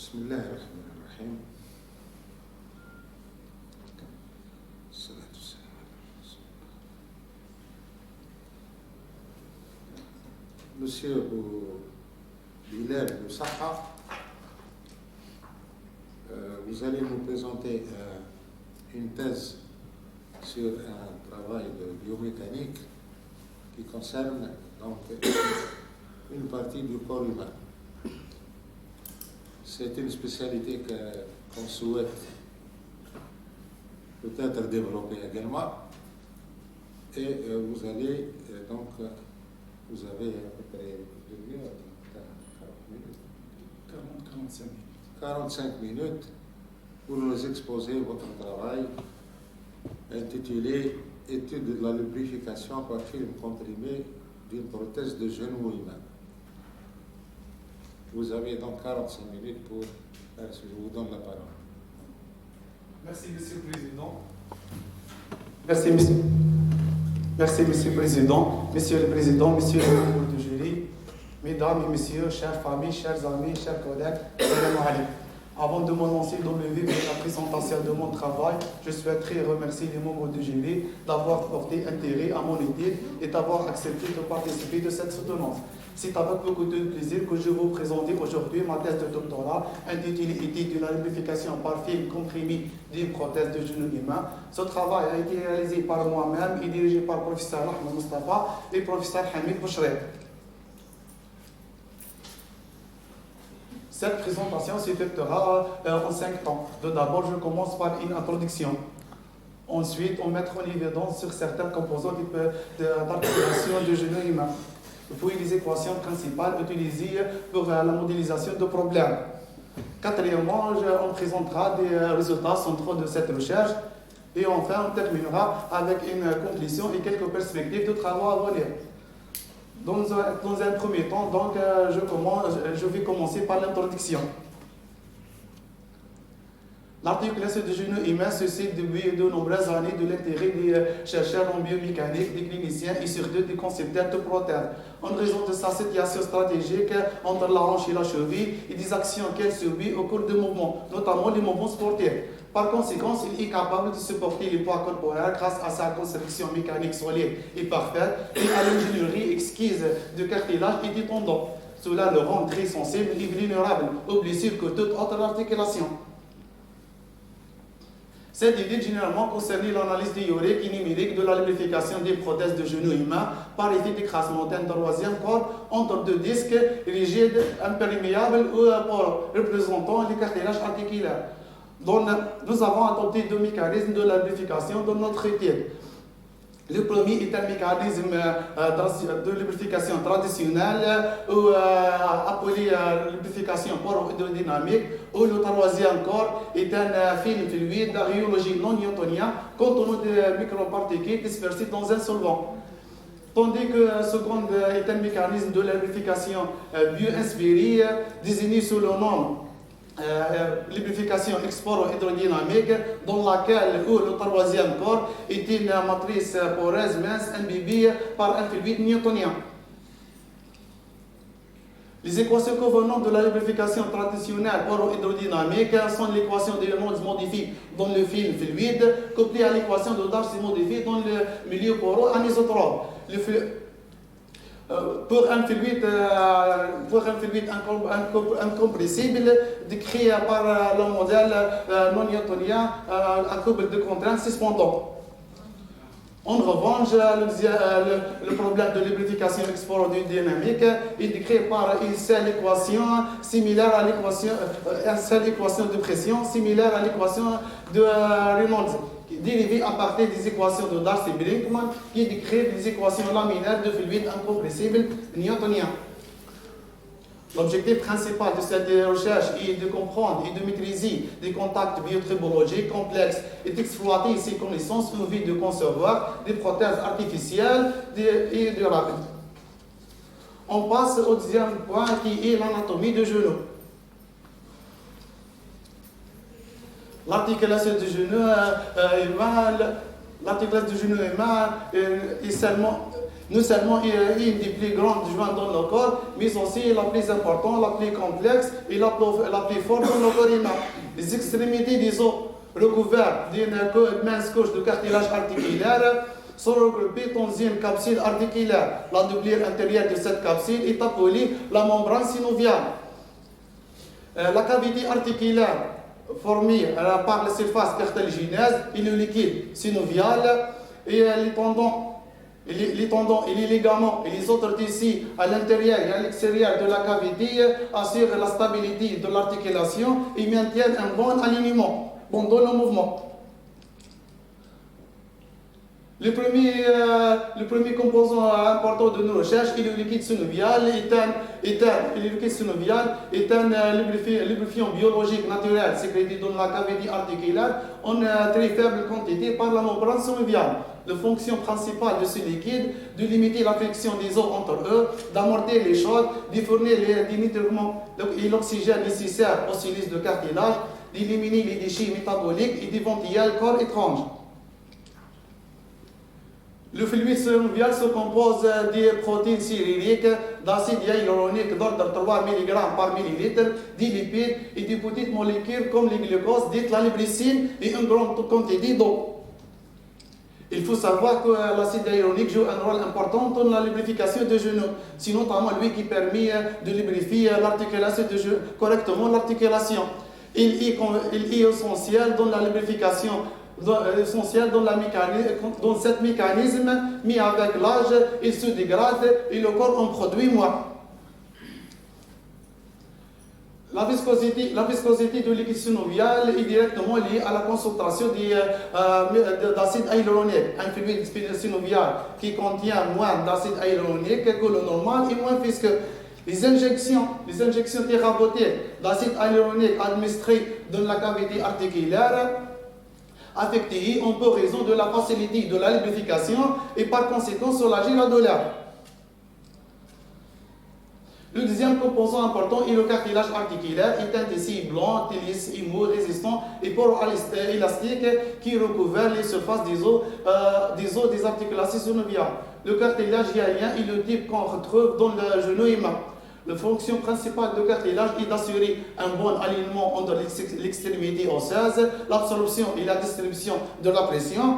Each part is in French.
بسم الله الرحمن الرحيم. الصلاة والسلام على رسول الله. Monsieur Bilal Boussaha, vous allez nous présenter une thèse sur un travail de biomécanique qui concerne donc une partie du corps humain. C'est une spécialité qu'on souhaite peut-être développer également. Et vous allez donc, vous avez à peu près 45 minutes pour nous exposer votre travail intitulé Étude de la lubrification par film comprimé d'une prothèse de genou humain. Vous avez donc 45 minutes pour... Je vous donne la parole. Merci, Monsieur le Président. Merci, Monsieur le Président. Monsieur le Président, Monsieur le membre du jury, Mesdames et Messieurs, chères familles, chers amis, chers collègues, salam alaikum. Avant de me lancer dans le vif de la présentation de mon travail, je souhaiterais remercier les membres du jury d'avoir porté intérêt à mon étude et d'avoir accepté de participer de cette soutenance. C'est avec beaucoup de plaisir que je vous présente aujourd'hui ma thèse de doctorat intitulée Étude de la lubrification par film comprimé d'une prothèse de genou humain. Ce travail a été réalisé par moi-même et dirigé par le professeur Ahmed Mustafa et le professeur Hamid Bouchret. Cette présentation s'effectuera en 5 temps. D'abord, je commence par une introduction. Ensuite, on mettra en évidence sur certains composants d'articulation du genou humain. Puis les équations principales utilisées pour la modélisation de problèmes. Quatrièmement, on présentera des résultats centraux de cette recherche. Et enfin, on terminera avec une conclusion et quelques perspectives de travaux à venir. Dans un premier temps, donc, je vais commencer par l'introduction. L'articulation du genou humain suscite depuis de nombreuses années de l'intérêt des chercheurs en biomécanique, des cliniciens et surtout des concepteurs de prothèses, en raison de sa situation stratégique entre la hanche et la cheville et des actions qu'elle subit au cours du mouvement, notamment les mouvements sportifs. Par conséquent, il est capable de supporter les poids corporels grâce à sa construction mécanique solide et parfaite et à l'ingénierie exquise de cartilage et des tendons. Cela le rend très sensible et vulnérable aux blessures que toute autre articulation. Cette étude généralement concernait l'analyse théorique et numérique de la lubrification des prothèses de genoux humains par effet d'écrasement d'un troisième corps entre deux disques rigides, imperméables ou poreux, représentant les cartilages articulaires. Donc, nous avons adopté deux mécanismes de lubrification dans notre étude. Le premier est un mécanisme de lubrification traditionnelle ou appelé lubrification poro-hydrodynamique, où le troisième corps est un film fluide de rhéologie non newtonien contenant des microparticules dispersées dans un solvant. Tandis que le second est un mécanisme de lubrification bio-inspiré désigné sous le nom lubrification exporo-hydrodynamique, dans laquelle le troisième corps est une matrice poreuse mince imbibée par un fluide newtonien. Les équations convenantes de la lubrification traditionnelle poro-hydrodynamique sont l'équation de Reynolds modifiée dans le film fluide, couplée à l'équation de Darcy modifiée dans le milieu poreux anisotrope. Pour un fluide incompressible décrit par le modèle non newtonien à couple de contraintes suspendant. En revanche, le problème de lubrification exporo-dynamique est décrit par une seule équation similaire à l'équation de pression similaire à l'équation de Reynolds, dérivée à partir des équations de Darcy-Brinkmann qui décrivent les équations laminaires de fluide incompressible newtonien. L'objectif principal de cette recherche est de comprendre et de maîtriser des contacts biotribologiques complexes et d'exploiter ces connaissances en vue de concevoir des prothèses artificielles et durables. On passe au deuxième point qui est l'anatomie du genou. L'articulation du genou humain est seulement non seulement une des plus grandes jointes dans le corps, mais aussi la plus importante, la plus complexe et la plus forte dans le corps humain. Les extrémités des os recouvertes d'une mince couche de cartilage articulaire sont regroupées dans une capsule articulaire. La doublure intérieure de cette capsule est appelée la membrane synoviale. La cavité articulaire formée par la surface cartilagineuse et le liquide synovial et les tendons et les ligaments et les autres tissus à l'intérieur et à l'extérieur de la cavité assurent la stabilité de l'articulation et maintiennent un bon alignement pendant le mouvement. Le premier composant important de nos recherches est le liquide synovial. Le liquide synovial est un lubrifiant biologique naturel sécrété dans la cavité articulaire en très faible quantité par la membrane synoviale. La fonction principale de ce liquide est de limiter la friction des os entre eux, d'amortir les chocs, de fournir les nutriments et l'oxygène nécessaire aux cellules de cartilage, d'éliminer les déchets métaboliques et d'éventiller le corps étrange. Le fluide synovial se compose des protéines cellulaires, d'acide hyaluronique d'ordre 3 mg par millilitre, des lipides et des petites molécules comme les glucoses, dites la liprycine, et une grande quantité d'eau. Il faut savoir que l'acide hyaluronique joue un rôle important dans la lubrification des genoux. C'est notamment lui qui permet de lubrifier l'articulation de genoux, correctement l'articulation. Il est essentiel dans la lubrification. Essentiel dans cet mécanisme, mais avec l'âge, il se dégrade et le corps en produit moins. La viscosité du liquide synovial est directement liée à la concentration d'acide hyaluronique. Un fluide synovial qui contient moins d'acide hyaluronique que le normal est moins visqueux. Les injections thérapeutiques d'acide hyaluronique administrées dans la cavité articulaire affectée ont pour raison de la facilité de la lubrification et par conséquent soulager la douleur. Le deuxième composant important est le cartilage articulaire, est un tissu blanc, lisse, mou, résistant et poro-élastique qui recouvre les surfaces des os des articulations synoviales. Le cartilage hyalien est le type qu'on retrouve dans le genou humain. La fonction principale du cartilage est d'assurer un bon alignement entre l'extrémité osseuse, l'absorption et la distribution de la pression.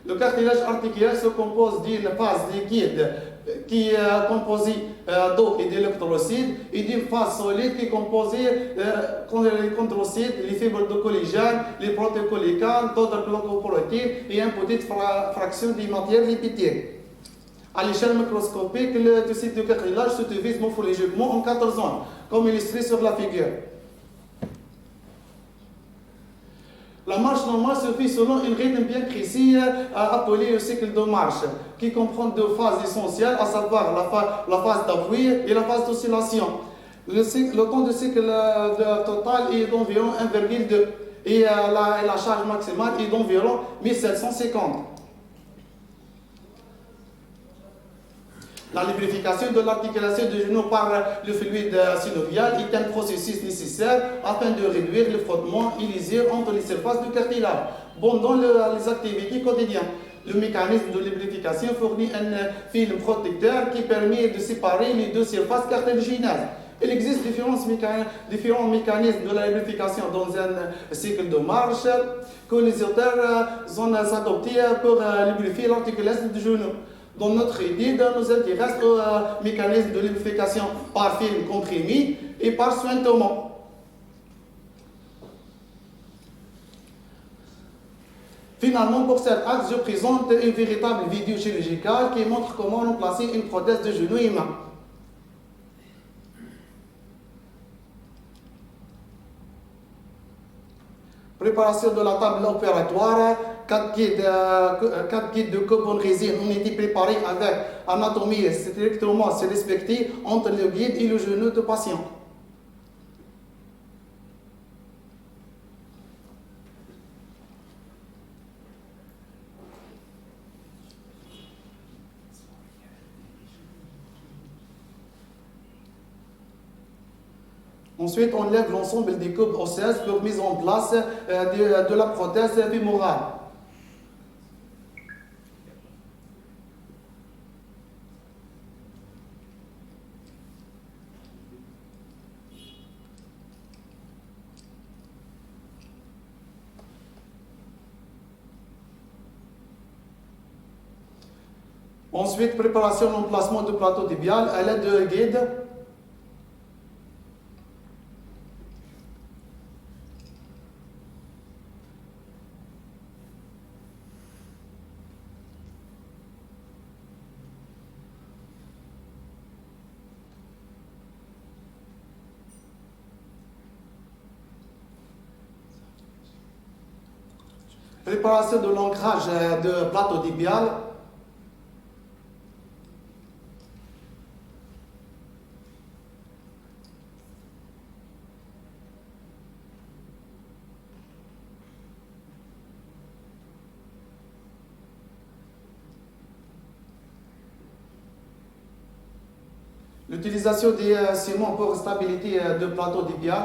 Le cartilage articulaire se compose d'une phase liquide qui est composée d'eau et d'électrolytes et d'une phase solide qui est composée des chondrocytes, les fibres de collagène, les protéocollagens, d'autres glycoprotéines et une petite fraction des matières lipidiques. À l'échelle microscopique, le tissu du cartilage se divise morphologiquement en 4 zones, comme illustré sur la figure. La marche normale se fait selon un rythme bien précis appelé le cycle de marche, qui comprend 2 phases essentielles, à savoir la phase d'appui et la phase d'oscillation. Le temps de cycle total est d'environ 1,2 et la charge maximale est d'environ 1750. La lubrification de l'articulation du genou par le fluide synovial est un processus nécessaire afin de réduire le frottement et l'usure entre les surfaces du cartilage pendant les activités quotidiennes. Le mécanisme de lubrification fournit un film protecteur qui permet de séparer les 2 surfaces cartilagineuses. Il existe différents mécanismes de la lubrification dans un cycle de marche que les auteurs ont adoptés pour lubrifier l'articulation du genou. Dans notre étude, nous intéressons au mécanisme de lubrification par film comprimé et par suintement. Finalement, pour cet acte, je présente une véritable vidéo chirurgicale qui montre comment remplacer une prothèse de genou humain. Préparation de la table opératoire. 4 kits de carbone résine ont été préparés avec anatomie strictement respectée entre le guide et le genou du patient. Ensuite, on lève l'ensemble des coupes osseuses pour mise en place de la prothèse fémorale. Ensuite, préparation l'emplacement du plateau tibial à l'aide de guide. Préparation de l'ancrage de plateau tibial. L'utilisation des ciments pour stabilité de plateau tibial.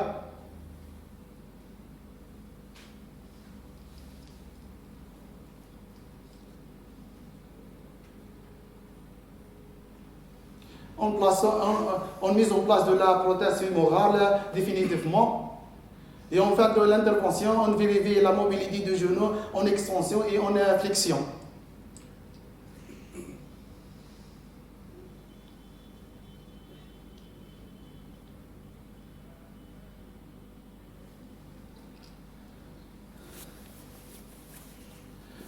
En mise en place de la prothèse fémorale définitivement. Et en fait de l'intervention, on vérifie la mobilité du genou en extension et en flexion.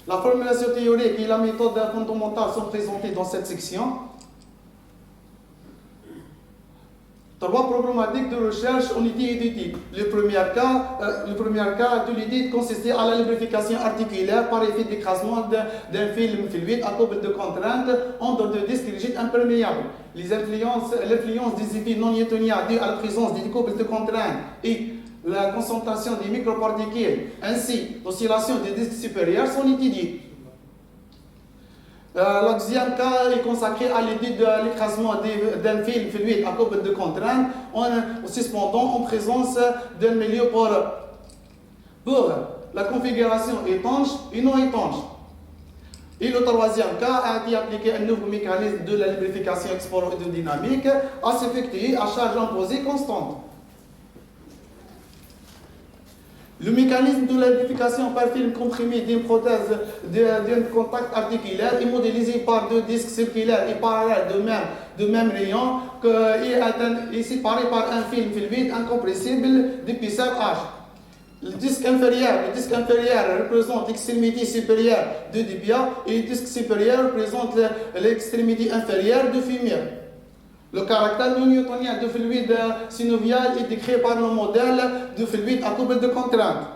La formulation théorique et la méthode fondamentale sont présentées dans cette section. 3 problématiques de recherche en étude et d'étude. Le premier cas de l'étude consistait à la lubrification articulaire par effet d'écrasement d'un film fluide à couple de contraintes entre deux disques rigides imperméables. L'influence des effets non newtoniens dus à la présence des couples de contraintes et la concentration des microparticules ainsi l'oscillation des disques supérieurs sont étudiées. Le deuxième cas est consacré à l'étude de l'écrasement d'un film fluide à couple de contraintes en suspendant en présence d'un milieu pour la configuration étanche et non étanche. Et le troisième cas a été appliqué un nouveau mécanisme de la lubrification exporo-hydrodynamique à s'effectuer à charge imposée constante. Le mécanisme de la lubrification par film comprimé d'une prothèse d'un contact articulaire est modélisé par deux disques circulaires et parallèles de même rayon et séparés par un film fluide incompressible d'épaisseur H. Le disque inférieur représente l'extrémité supérieure de tibia et le disque supérieur représente l'extrémité inférieure du fémur. Le caractère non newtonien du fluide synovial est décrit par le modèle de fluide à couple de contraintes.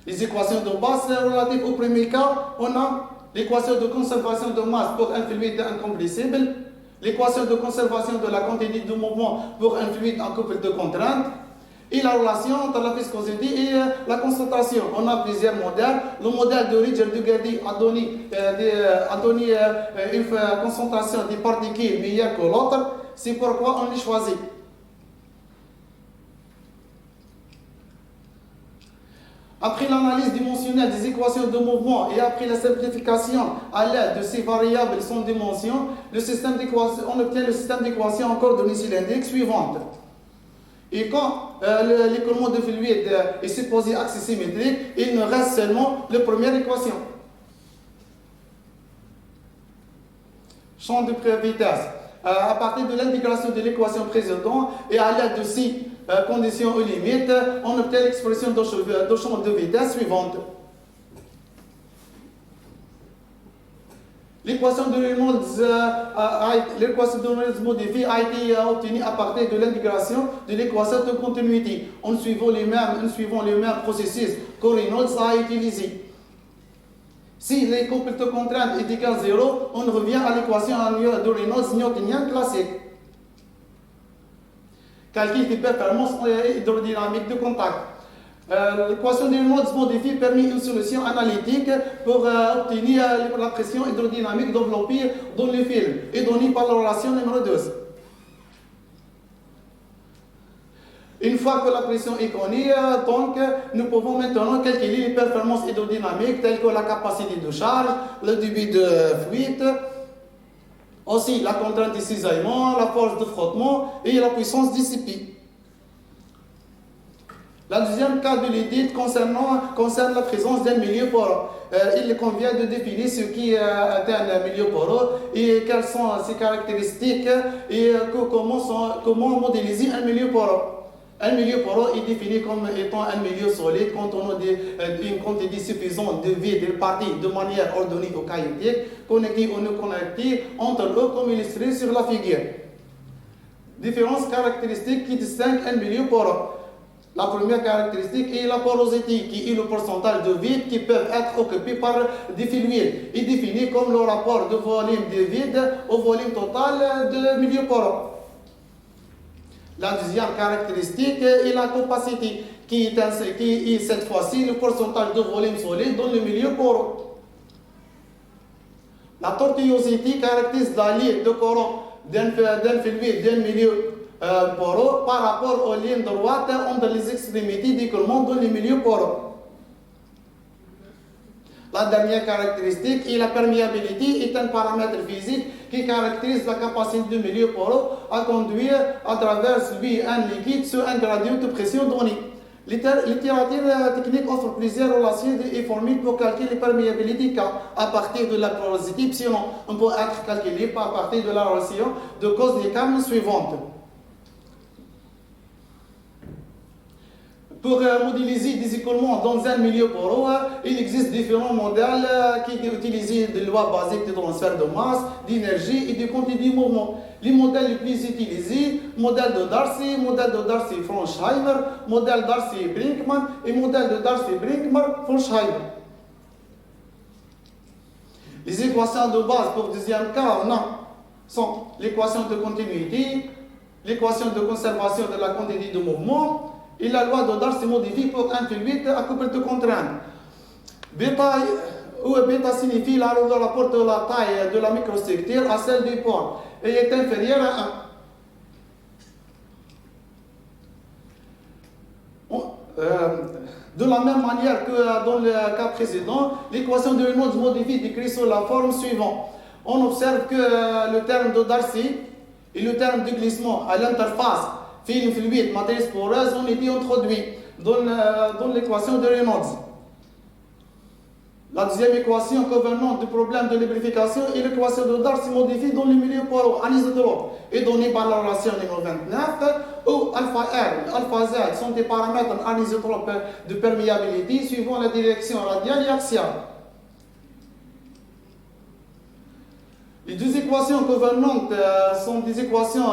Les équations de base relatives au premier cas, on a l'équation de conservation de masse pour un fluide incompressible, l'équation de conservation de la quantité de mouvement pour un fluide en couple de contraintes, et la relation entre la viscosité et la concentration. On a plusieurs modèles. Le modèle de Ridger-Dugardy a donné une concentration des particules meilleure que l'autre. C'est pourquoi on les choisit. Après l'analyse dimensionnelle des équations de mouvement et après la simplification à l'aide de ces variables sans dimension, on obtient le système d'équations en coordonnées cylindriques suivantes. Et quand l'écoulement de fluide est supposé axe symétrique, il nous reste seulement la première équation. Champ de vitesse. À partir de l'intégration de l'équation précédente et à l'aide de ces conditions aux limites, on obtient l'expression de champ de vitesse suivante. L'équation de Reynolds modifiée a été obtenue à partir de l'intégration de l'équation de continuité en suivant les mêmes processus que Reynolds a utilisé. Si les couples de contraintes est égal à 0, on revient à l'équation de Reynolds newtonienne classique. Calcul des performances hydrodynamiques de contact. L'équation de Reynolds modifiée permet une solution analytique pour obtenir la pression hydrodynamique développée dans le film et donnée par la relation numéro 2. Une fois que la pression est connue, donc, nous pouvons maintenant calculer les performances hydrodynamiques telles que la capacité de charge, le débit de fuite, aussi la contrainte de cisaillement, la force de frottement et la puissance dissipée. La deuxième cas de l'étude concerne la présence d'un milieu poreux. Il convient de définir ce qui est un milieu poreux et quelles sont ses caractéristiques et comment modéliser un milieu poreux. Un milieu poreux est défini comme étant un milieu solide contenant une quantité suffisante de vide répartis de manière ordonnée ou chaotique, connectés ou non connectés entre eux comme illustré sur la figure. Différentes caractéristiques qui distinguent un milieu poreux. La première caractéristique est la porosité, qui est le pourcentage de vide qui peuvent être occupés par des fluides, et défini comme le rapport de volume de vide au volume total de milieu poreux. La deuxième caractéristique est la compacité, qui est cette fois-ci le pourcentage de volume solide dans le milieu poreux. La tortuosité caractérise la ligne de courant d'un fluide d'un milieu poreux par rapport aux lignes droites entre les extrémités d'écoulement dans le milieu poreux. La dernière caractéristique est la perméabilité, est un paramètre physique qui caractérise la capacité du milieu poreux à conduire à travers lui un liquide sur un gradient de pression donné. Littérature technique offre plusieurs relations et formules pour calculer la perméabilité à partir de la porosité. Sinon, on peut être calculé à partir de la relation de cause des termes suivantes. Pour modéliser des écoulements dans un milieu poreux, il existe différents modèles qui utilisent des lois basiques de transfert de masse, d'énergie et de quantité de mouvement. Les modèles les plus utilisés, modèle de Darcy, modèle de Darcy-Fronsheimer, modèle Darcy-Brinkmann et modèle de Darcy-Brinkmann-Fronsheimer. Les équations de base pour le deuxième cas sont l'équation de continuité, l'équation de conservation de la quantité de mouvement, et la loi de Darcy modifie pour un fluide à couple de contraintes. Bêta signifie le rapport de la taille de la microstructure à celle du pôle et est inférieur à 1. De la même manière que dans le cas précédent, l'équation de Reynolds modifie décrit sous la forme suivante. On observe que le terme de Darcy et le terme de glissement à l'interface film fluide, matrice poreuse ont été introduits dans l'équation de Reynolds. La deuxième équation convenant du problème de lubrification est l'équation de Darcy modifiée dans le milieu poreux anisotrope et donnée par la relation numéro 29 où alpha R et alpha Z sont des paramètres anisotropes de perméabilité suivant la direction radiale et axiale. Les deux équations convenantes sont des équations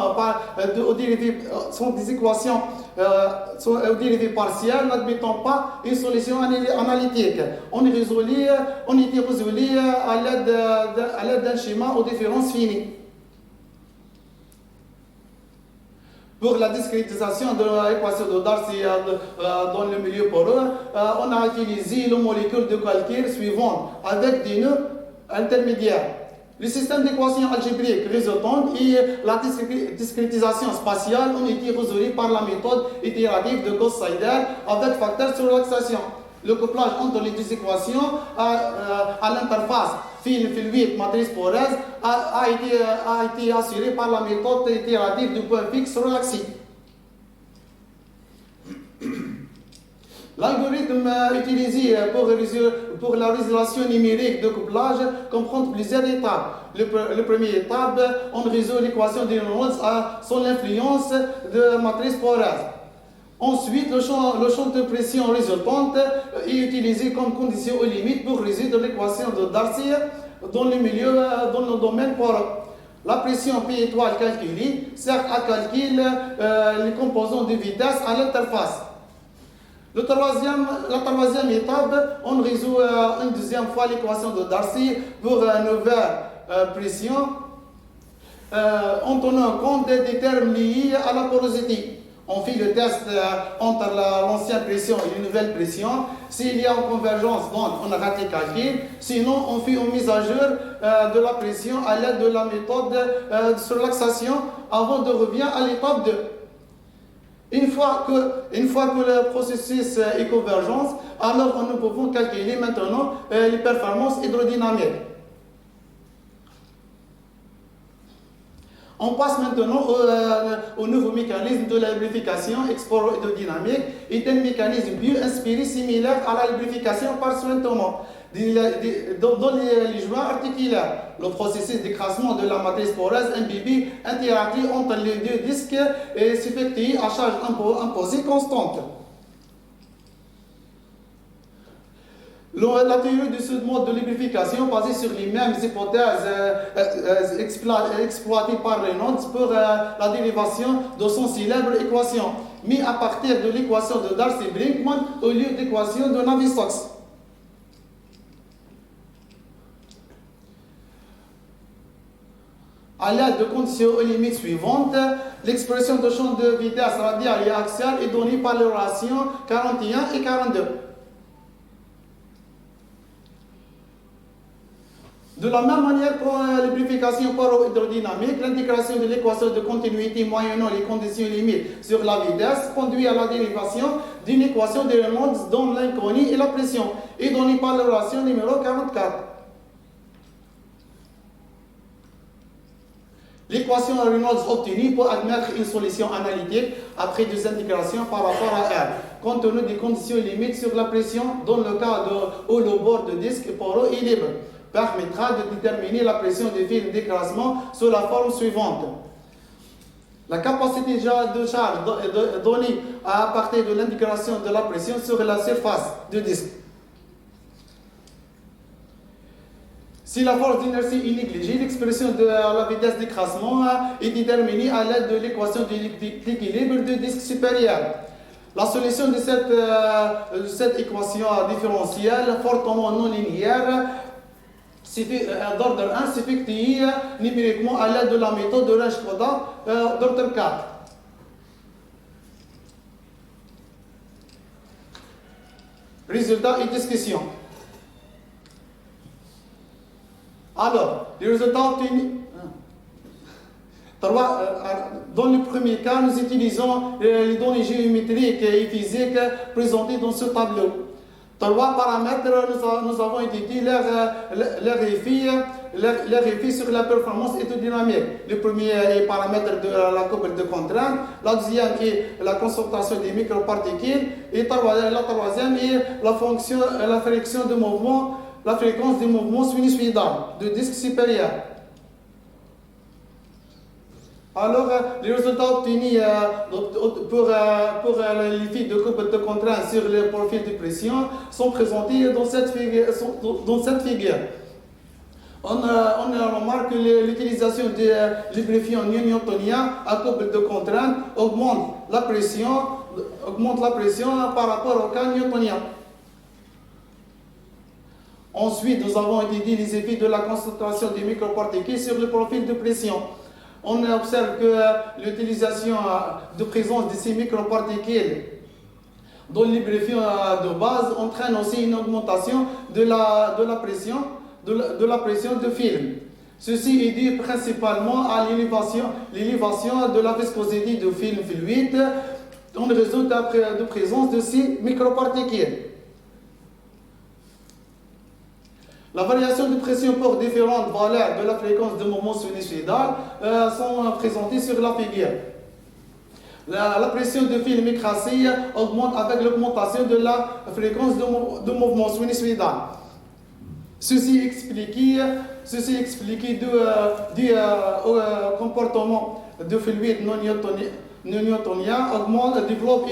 aux dérivées partielles, n'admettant pas une solution analytique. On était résolu à l'aide d'un schéma aux différences finies. Pour la discrétisation de l'équation de Darcy dans le milieu poreux, on a utilisé le molécule de calcul suivant avec des nœuds intermédiaires. Le système d'équations algébriques résultantes et la discrétisation spatiale ont été résolus par la méthode itérative de Gauss-Seidel avec facteur sur relaxation. Le couplage entre les deux équations à l'interface fluide matrice poreuse a été assuré par la méthode itérative du point fixe relaxé. L'algorithme utilisé pour la résolution numérique de couplage comprend plusieurs étapes. La première étape, on résout l'équation de Reynolds sans l'influence de matrice poreuse. Ensuite, le champ de pression résultante est utilisé comme condition aux limites pour résoudre l'équation de Darcy dans le domaine poreux. La pression P étoile calculée sert à calculer les composants de vitesse à l'interface. La troisième étape, on résout une deuxième fois l'équation de Darcy pour une nouvelle pression en tenant compte des termes liés à la porosité. On fait le test entre l'ancienne pression et la nouvelle pression. S'il y a une convergence, on arrête les calculs. Sinon, on fait une mise à jour de la pression à l'aide de la méthode de relaxation avant de revenir à l'étape 2. Une fois que le processus est convergence, alors nous pouvons calculer maintenant les performances hydrodynamiques. On passe maintenant au nouveau mécanisme de la lubrification exporo-hydrodynamique, est un mécanisme bien inspiré, similaire à la lubrification par suintement. Dans les joints articulaires, le processus d'écrasement de la matrice poreuse imbibée interagit entre les deux disques et s'effectue à charge imposée constante. La théorie de ce mode de lubrification, basée sur les mêmes hypothèses exploitées par Reynolds pour la dérivation de son célèbre équation, mais à partir de l'équation de Darcy-Brinkman au lieu de l'équation de Navier-Stokes. À l'aide de conditions aux limites suivantes, l'expression de champ de vitesse radiale et axiale est donnée par les relations 41 et 42. De la même manière pour la lubrification poro-hydrodynamique, l'intégration de l'équation de continuité moyennant les conditions limites sur la vitesse conduit à la dérivation d'une équation de Reynolds dont l'inconnu et la pression, est donnée par la relation numéro 44. L'équation Reynolds obtenue peut admettre une solution analytique après des intégrations par rapport à R, compte tenu des conditions limites sur la pression dans le cas où le bord de disque poreux est libre, permettra de déterminer la pression du film d'écrasement sous la forme suivante. La capacité de charge donnée à partir de l'intégration de la pression sur la surface du disque. Si la force d'inertie est négligée, l'expression de la vitesse d'écrasement est déterminée à l'aide de l'équation de l'équilibre du disque supérieur. La solution de cette équation différentielle fortement non linéaire d'ordre 1 s'effectue numériquement à l'aide de la méthode de Runge-Koda d'ordre 4. Résultat et discussion. Alors, les résultats obtenus. Dans le premier cas, nous utilisons les données géométriques et physiques présentées dans ce tableau. Trois paramètres, nous avons étudié leur effet sur la performance hydrodynamique. Le premier est le paramètre de la courbe de contrainte, la deuxième est la concentration des microparticules, et la troisième est la fréquence du mouvement sinusoïdal du disque supérieur. Alors, les résultats obtenus pour l'effet de courbe de contrainte sur le profil de pression sont présentés dans cette figure. On remarque que l'utilisation de lubrifiant newtonien à courbe de contrainte augmente la pression par rapport au cas newtonien. Ensuite, nous avons étudié les effets de la concentration des microparticules sur le profil de pression. On observe que l'utilisation de présence de ces microparticules dans le lubrifiant de base entraîne aussi une augmentation de la pression de film. Ceci est dû principalement à l'élévation de la viscosité du film fluide en raison de présence de ces microparticules. La variation de pression pour différentes valeurs de la fréquence de mouvement sinusoïdal sont présentées sur la figure. La pression de film écrasé augmente avec l'augmentation de la fréquence de mouvement sinusoïdal. Ceci expliqué dû au comportement de fluide non newtonien développe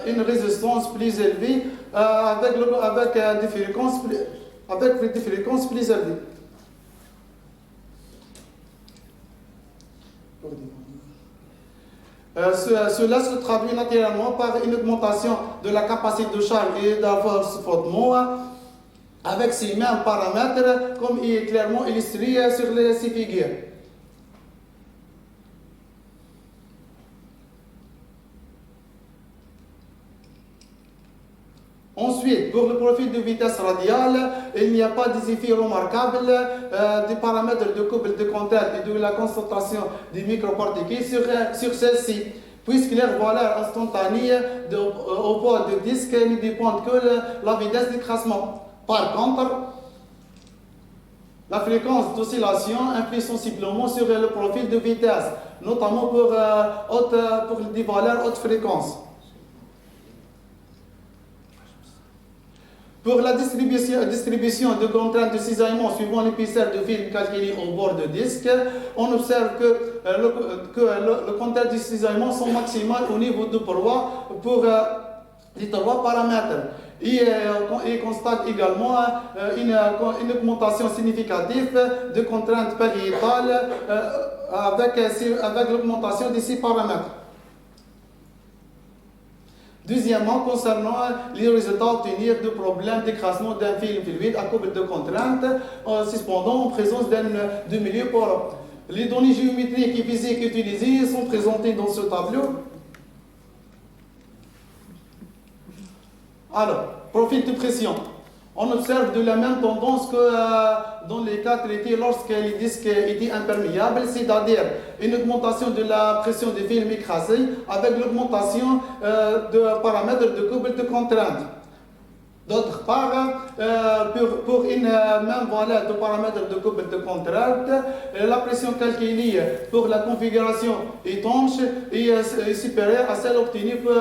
une résistance plus élevée avec des fréquences plus élevées. Cela se traduit naturellement par une augmentation de la capacité de charge et de la force frottement avec ces mêmes paramètres comme il est clairement illustré sur ces figures. Ensuite, pour le profil de vitesse radiale, il n'y a pas des effets remarquables des paramètres de courbe de contrainte et de la concentration des microparticules sur celle-ci, puisque leurs valeurs instantanées au bord du disque ne dépendent que de la vitesse d'écrasement. Par contre, La fréquence d'oscillation influe sensiblement sur le profil de vitesse, notamment pour des valeurs haute fréquence. Pour la distribution de contraintes de cisaillement suivant l'épaisseur de film calculé au bord de disque, on observe que le contraintes de cisaillement sont maximales au niveau de paroi pour les trois paramètres. Et constate également une augmentation significative de contraintes pariétales avec l'augmentation de ces paramètres. Deuxièmement, concernant les résultats à obtenir de problèmes d'écrasement d'un film fluide à couple de contraintes suspendant en présence de milieu poreux. Les données géométriques et physiques utilisées sont présentées dans ce tableau. Alors, profil de pression. On observe de la même tendance que dans les cas traités lorsque les disques étaient imperméables, c'est-à-dire une augmentation de la pression du film écrasé avec l'augmentation de paramètres de couple de contraintes. D'autre part, pour une même valeur de paramètres de couple de contraintes, la pression calculée pour la configuration étanche est supérieure à celle obtenue pour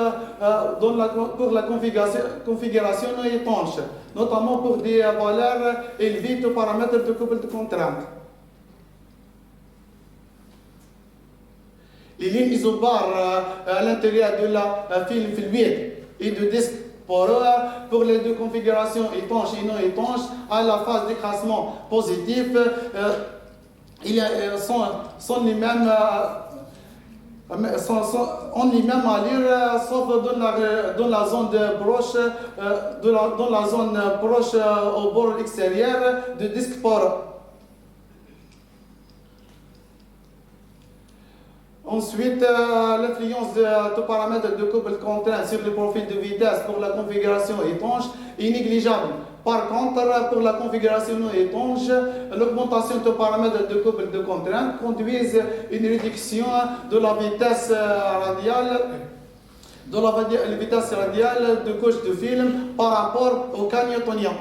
la configuration non étanche, notamment pour des valeurs élevées de paramètres de couple de contraintes. Les lignes isobares à l'intérieur de la film fluide et de disque pour les deux configurations étanches et non étanches, à la phase d'écrasement positif, sont les mêmes allure, sauf dans la zone proche au bord extérieur du disque poreux. Ensuite, l'influence de paramètres de couple contraint sur le profil de vitesse pour la configuration étanche est négligeable. Par contre, pour la configuration non étanche, l'augmentation de paramètres de couple de contrainte conduit à une réduction de la vitesse radiale de couche de film par rapport au cas newtonien.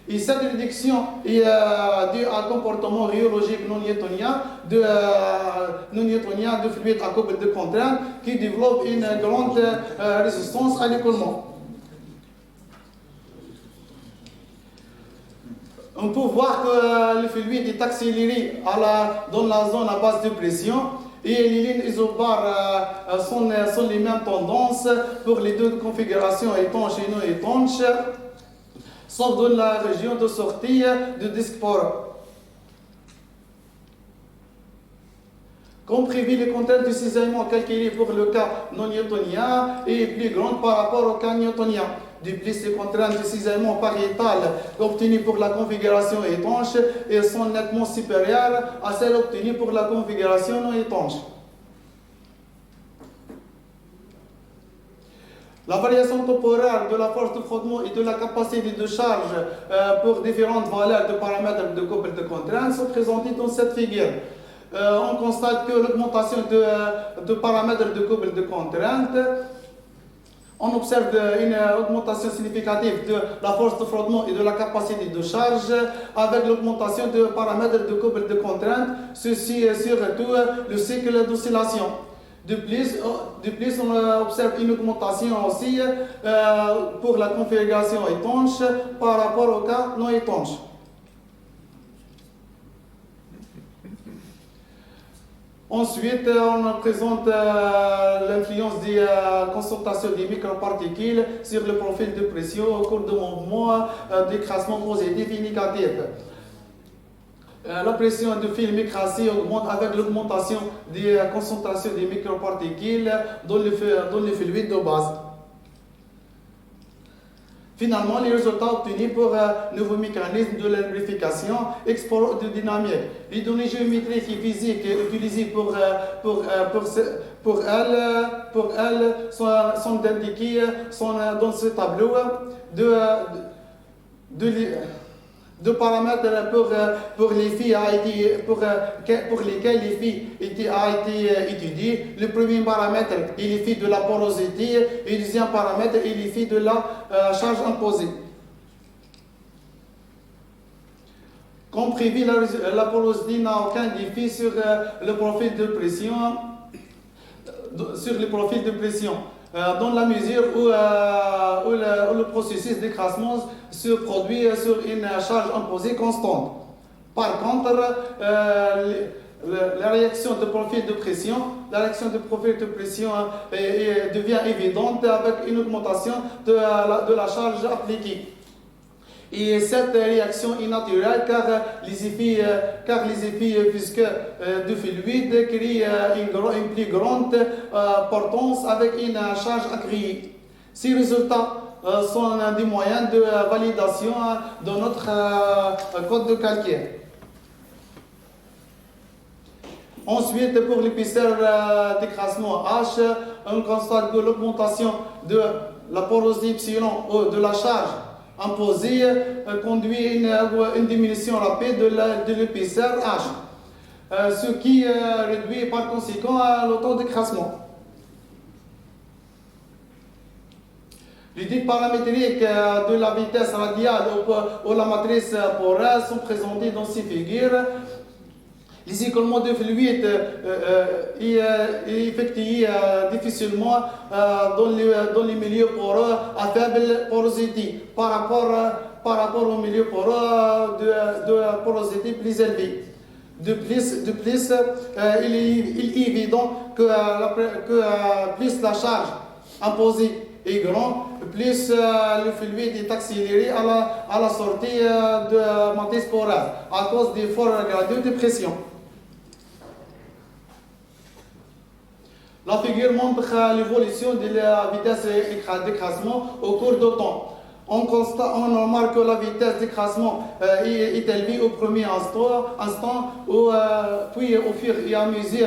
Et cette réduction est due à un comportement rhéologique non newtonien de fluide à couple de contraintes qui développe une grande résistance à l'écoulement. On peut voir que le fluide est accéléré dans la zone à basse de pression et les lignes isobares sont les mêmes tendances pour les deux configurations étanches et non étanches, sauf dans la région de sortie du disque poreux. Comme prévu, les contraintes de cisaillement calculées pour le cas non newtonien est plus grande par rapport au cas newtonien. De plus, les contraintes de cisaillement pariétales obtenues pour la configuration étanche sont nettement supérieures à celles obtenues pour la configuration non étanche. La variation temporaire de la force de frottement et de la capacité de charge pour différentes valeurs de paramètres de couple de contraintes sont présentées dans cette figure. On constate que l'augmentation de paramètres de couple de contraintes, on observe une augmentation significative de la force de frottement et de la capacité de charge avec l'augmentation de paramètres de couple de contraintes, ceci surtout le cycle d'oscillation. De plus, on observe une augmentation aussi pour la configuration étanche par rapport au cas non étanche. Ensuite, on présente l'influence des concentrations des microparticules sur le profil de pression au cours de mouvements d'écrasement positif et négatif. La pression du film écrasé augmente avec l'augmentation des concentrations des microparticules dans le fluide de base. Finalement, les résultats obtenus pour un nouveau mécanisme de lubrification explodynamique. Les données géométriques et physiques utilisées pour elles sont indiquées dans ce tableau de paramètres pour lesquels les filles a été étudié. Le premier paramètre est l'effet de la porosité et le deuxième paramètre est l'effet de la charge imposée. Comme prévu, la porosité n'a aucun défi sur le profil de pression, dans la mesure où le processus d'écrasement se produit sur une charge imposée constante. Par contre, la réaction de profil de pression, devient évidente avec une augmentation de la charge appliquée. Et cette réaction est naturelle car les effets visqueux du fluide créent une plus grande portance avec une charge accrue. Ces résultats sont des moyens de validation de notre code de calcaire. Ensuite, pour l'épaisseur d'écrasement H, on constate que l'augmentation de la porosité epsilon ou de la charge imposée conduit à une diminution rapide de l'épaisseur H, ce qui réduit par conséquent le temps d'écrasement. Les types paramétriques de la vitesse radiale ou la matrice poreuse sont présentés dans ces figures. Les écoulements de fluide est effectué difficilement dans les milieux poreux à faible porosité par rapport aux milieux poreux de porosité plus élevée. De plus, il est évident que plus la charge imposée est grande, plus le fluide est accéléré à la sortie de matrice poreuse à cause des forts gradients de pression. La figure montre l'évolution de la vitesse d'écrasement au cours du temps. On remarque que la vitesse d'écrasement est élevée au premier instant, puis au fur et à mesure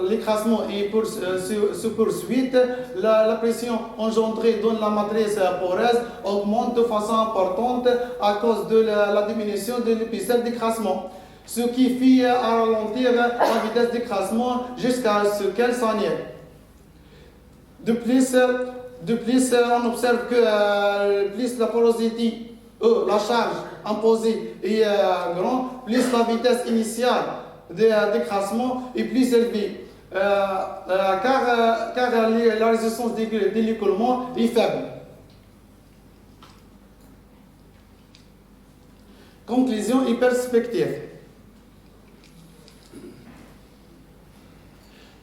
l'écrasement se poursuit, la pression engendrée dans la matrice poreuse augmente de façon importante à cause de la diminution de l'épaisseur d'écrasement, ce qui fait ralentir la vitesse d'écrasement jusqu'à ce qu'elle s'annule. De plus, on observe que plus la porosité, la charge imposée est grande, plus la vitesse initiale d'écrasement est plus élevée, car la résistance de l'écoulement est faible. Conclusion et perspective.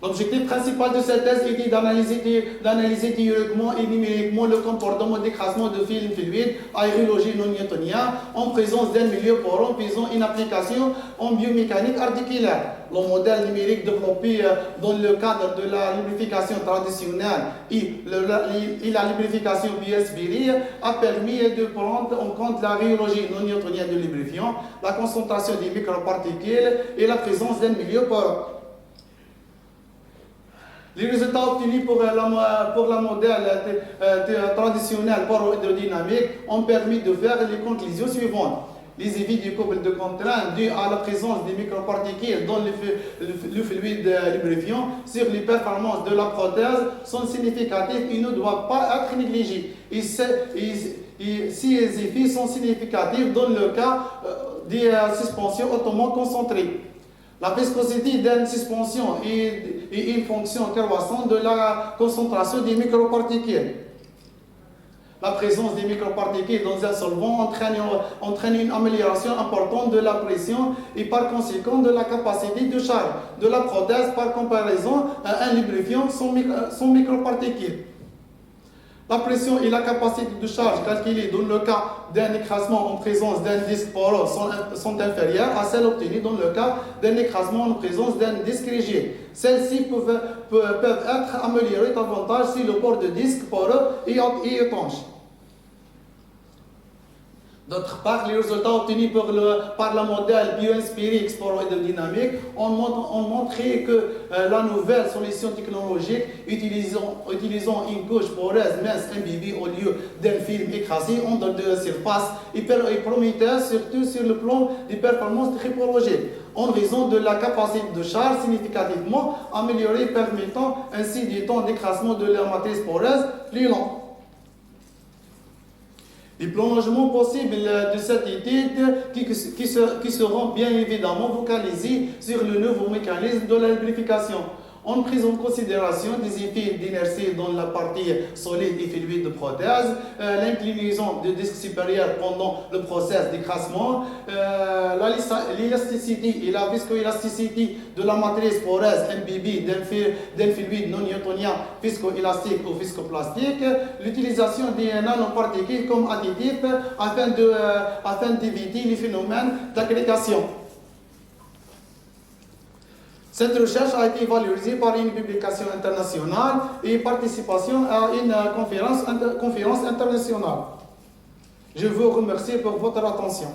L'objectif principal de cette thèse était d'analyser théoriquement et numériquement le comportement d'écrasement de films fluides aérologie non newtonienne en présence d'un milieu poreux faisant une application en biomécanique articulaire. Le modèle numérique développé dans le cadre de la lubrification traditionnelle et la lubrification biosphérie a permis de prendre en compte la rhéologie non newtonienne de lubrifiant, la concentration des microparticules et la présence d'un milieu poreux. Les résultats obtenus pour la modèle traditionnel poro-hydrodynamique ont permis de faire les conclusions suivantes. Les effets du couple de contraintes dus à la présence des microparticules dans le fluide lubrifiant sur les performances de la prothèse sont significatifs et ne doivent pas être négligés. Et ces effets sont significatifs dans le cas des suspensions hautement concentrées. La viscosité d'une suspension est une fonction croissante de la concentration des microparticules. La présence des microparticules dans un solvant entraîne une amélioration importante de la pression et par conséquent de la capacité de charge de la prothèse par comparaison à un lubrifiant sans microparticules. La pression et la capacité de charge calculées dans le cas d'un écrasement en présence d'un disque poreux sont inférieures à celles obtenues dans le cas d'un écrasement en présence d'un disque rigide. Celles-ci peuvent être améliorées davantage si le port de disque poreux est étanche. D'autre part, les résultats obtenus par le modèle bioinspiré poro-hydrodynamique ont montré que la nouvelle solution technologique utilisant une couche poreuse mince imbibée au lieu d'un film écrasé entre deux surfaces est prometteuse surtout sur le plan des performances tripologiques en raison de la capacité de charge significativement améliorée permettant ainsi du temps d'écrasement de la matrice poreuse plus long. Les prolongements possibles de cette étude qui seront bien évidemment focalisés sur le nouveau mécanisme de la lubrification, en prise en considération des effets d'inertie dans la partie solide et fluide de prothèse, l'inclinaison du disque supérieur pendant le processus d'écrasement, l'élasticité et la viscoélasticité de la matrice poreuse MPB d'un fluide non newtonien viscoélastique ou viscoplastique, l'utilisation des nanoparticules comme additifs afin d'éviter les phénomènes d'agrégation. Cette recherche a été valorisée par une publication internationale et participation à une conférence internationale. Je vous remercie pour votre attention.